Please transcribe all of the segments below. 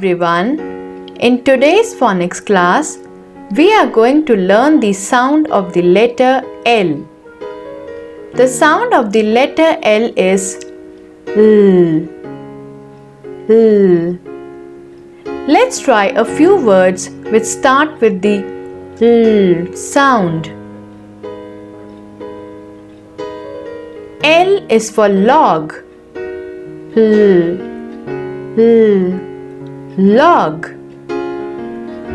everyone. In today's phonics class, we are going to learn the sound of the letter L. The sound of the letter L is L. L. Let's try a few words which start with the L sound. L is for log. L. L. Log.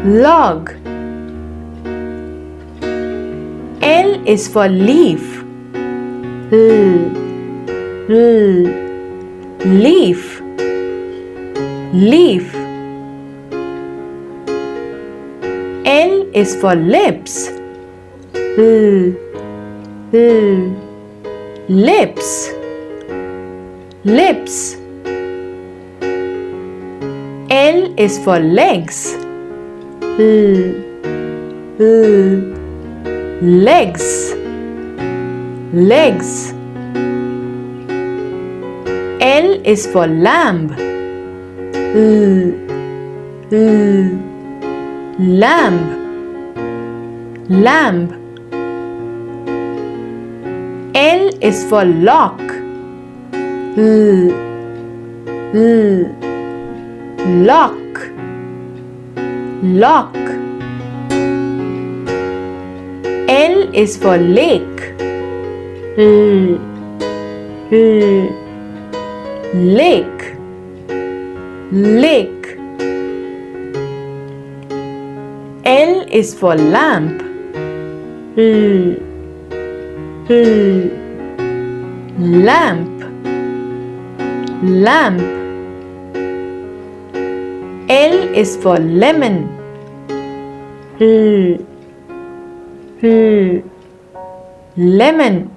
Log. L is for leaf. L. L. Leaf. Leaf. L is for lips. L. L. Lips. Lips. L is for legs. L. L. Legs. Legs. L is for lamb. L. L. Lamb. Lamb. L is for lock. L. L. Lock. Lock. L is for lake. L. L. Lake. Lake. L is for lamp. L. L. Lamp. Lamp. L is for lemon. L. L. Lemon.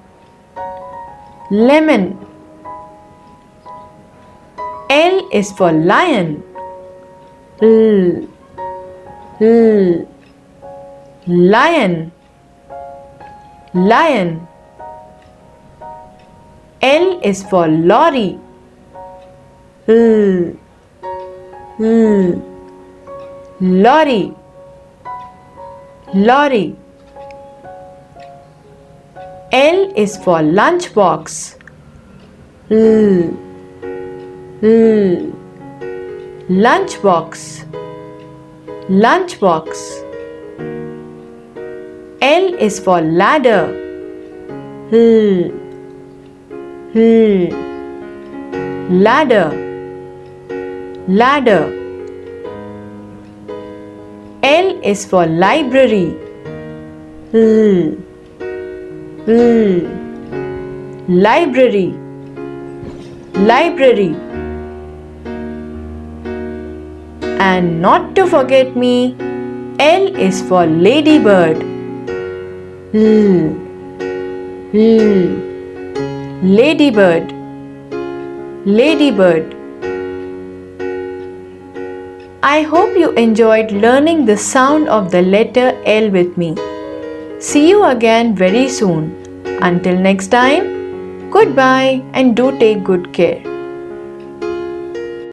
Lemon. L is for lion. L. L. Lion. Lion. L is for lorry. L. L. Lorry. Lorry. L is for lunchbox. L. L. Lunchbox. Lunchbox. L is for ladder. L. L. Ladder. Ladder. L is for library. L. L. Library. Library. And not to forget me, L is for ladybird. L. L. Ladybird. Ladybird. I hope you enjoyed learning the sound of the letter L with me. See you again very soon. Until next time, goodbye and do take good care.